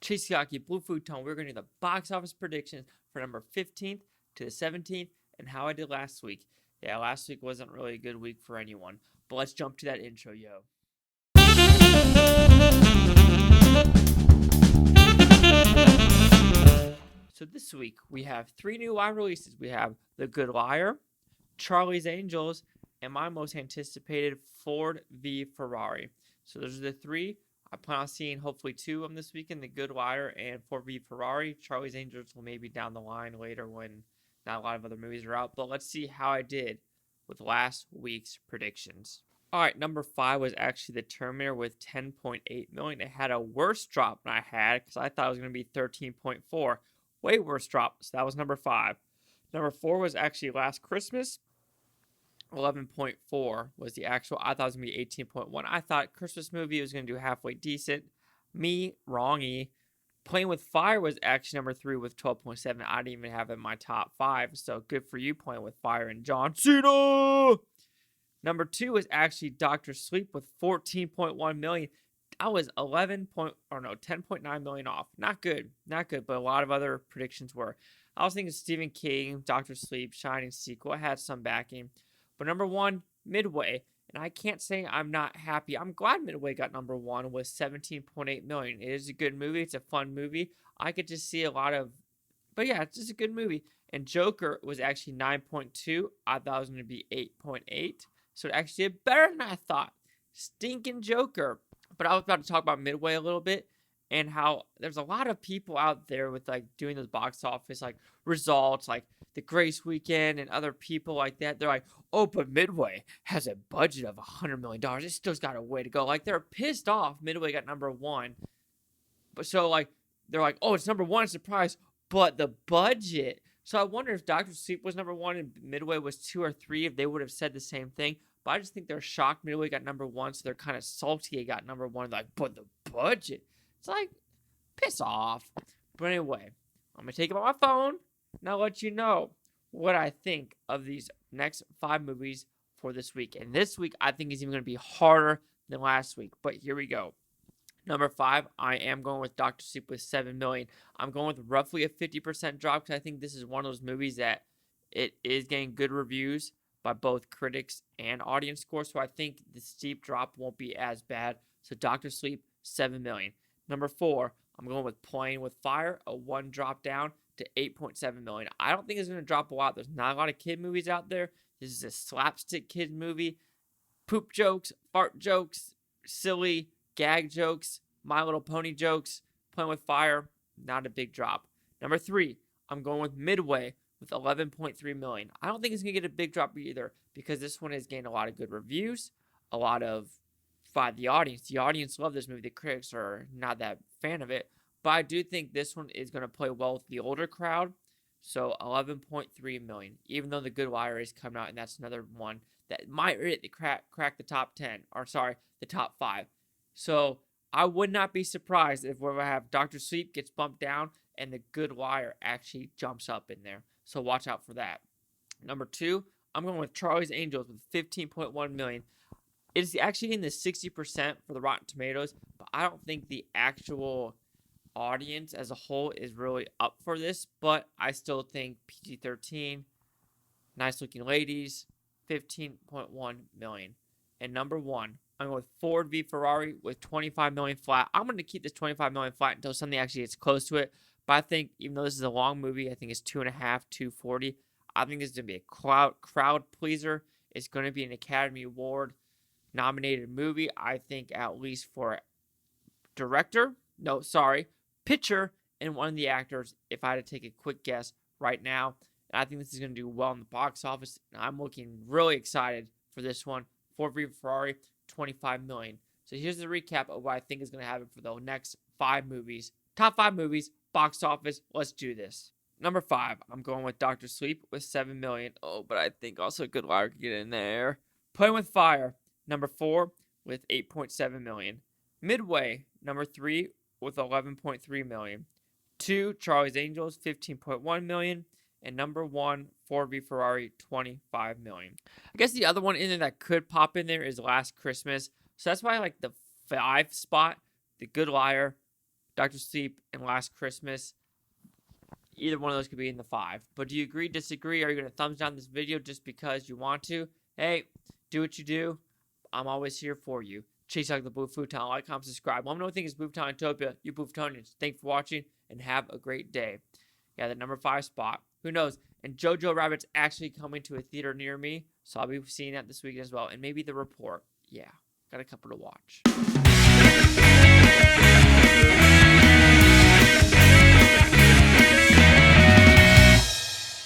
Chase Lehocky, Blue Futon. We're going to do the box office predictions for number 15th to the 17th and how I did last week. Yeah, last week wasn't really a good week for anyone. But let's jump to that intro, yo. So this week we have 3 new wide releases. We have The Good Liar, Charlie's Angels, and my most anticipated Ford v Ferrari. So those are the 3. I plan on seeing hopefully 2 of them this weekend, The Good Liar and Ford v Ferrari. Charlie's Angels will maybe down the line later when not a lot of other movies are out. But let's see how I did with last week's predictions. All right, number 5 was actually The Terminator with 10.8 million. It had a worse drop than I had because I thought it was going to be 13.4. Way worse drop. So that was number 5. Number 4 was actually Last Christmas. 11.4 was the actual. I thought it was going to be 18.1. I thought Christmas movie was going to do halfway decent. Me, wrongy. Playing with Fire was actually number 3 with 12.7. I didn't even have it in my top 5. So good for you, Playing with Fire and John Cena. Number 2 was actually Doctor Sleep with 14.1 million. I was 10.9 million off. Not good, but a lot of other predictions were. I was thinking Stephen King, Doctor Sleep, Shining sequel. I had some backing. But number 1, Midway. And I can't say I'm not happy. I'm glad Midway got number 1 with 17.8 million. It is a good movie. It's a fun movie. I could just see a lot of, but yeah, it's just a good movie. And Joker was actually 9.2. I thought it was going to be 8.8. So it actually did better than I thought. Stinking Joker. But I was about to talk about Midway a little bit and how there's a lot of people out there with like doing those box office like results, like the Grace Weekend and other people like that. They're like, oh, but Midway has a budget of $100 million. It still's got a way to go. Like they're pissed off. Midway got number 1. But so like they're like, oh, it's number 1, surprise. But the budget. So I wonder if Doctor Sleep was number 1 and Midway was 2 or 3, if they would have said the same thing. But I just think they're shocked Midway got number 1, so they're kind of salty it got number 1. Like, but the budget. It's like, piss off. But anyway, I'm going to take it on my phone and I'll let you know what I think of these next 5 movies for this week. And this week, I think is even going to be harder than last week. But here we go. Number 5, I am going with Doctor Sleep with 7 million. I'm going with roughly a 50% drop because I think this is one of those movies that it is getting good reviews by both critics and audience scores. So I think the steep drop won't be as bad. So Doctor Sleep, 7 million. Number 4, I'm going with Playing with Fire, a 1 drop down to 8.7 million. I don't think it's going to drop a lot. There's not a lot of kid movies out there. This is a slapstick kid movie. Poop jokes, fart jokes, silly gag jokes, My Little Pony jokes. Playing with Fire, not a big drop. Number 3, I'm going with Midway with 11.3 million. I don't think it's going to get a big drop either because this one is getting a lot of good reviews, a lot of by the audience. The audience love this movie. The critics are not that fan of it, but I do think this one is going to play well with the older crowd. So 11.3 million, even though The Good Liar is coming out, and that's another one that might crack the top 10, or sorry, the top 5. So I would not be surprised if we have Doctor Sleep gets bumped down and The Good Liar actually jumps up in there. So watch out for that. Number 2, I'm going with Charlie's Angels with 15.1 million. It is actually in the 60% for the Rotten Tomatoes, but I don't think the actual audience as a whole is really up for this. But I still think PG-13, nice looking ladies, 15.1 million. And number 1, I'm going with Ford v Ferrari with 25 million flat. I'm going to keep this 25 million flat until something actually gets close to it. But I think even though this is a long movie, I think it's 2.5, 240. I think this is going to be a crowd pleaser. It's going to be an Academy Award nominated movie. I think at least for picture and one of the actors, if I had to take a quick guess right now. And I think this is going to do well in the box office. And I'm looking really excited for this one. Ford v Ferrari, 25 million. So here's the recap of what I think is going to happen for the next 5 movies. Top 5 movies, box office. Let's do this. Number 5, I'm going with Doctor Sleep with 7 million. Oh, but I think also Good Liar could get in there. Playing with Fire, number 4 with 8.7 million. Midway, number 3 with 11.3 million. 2, Charlie's Angels, 15.1 million. And number 1, Ford v Ferrari, 25 million. I guess the other one in there that could pop in there is Last Christmas. So that's why I like the 5 spot, The Good Liar, Doctor Sleep, and Last Christmas. Either one of those could be in the 5. But do you agree, disagree? Are you going to thumbs down this video just because you want to? Hey, do what you do. I'm always here for you. Chase out the Blue Futon. Like, comment, subscribe. Let me know what you think is Booftoniantopia. You Booftonians. Thanks for watching and have a great day. Yeah, the number 5 spot. Who knows? And Jojo Rabbit's actually coming to a theater near me. So I'll be seeing that this weekend as well. And maybe The Report. Yeah, got a couple to watch.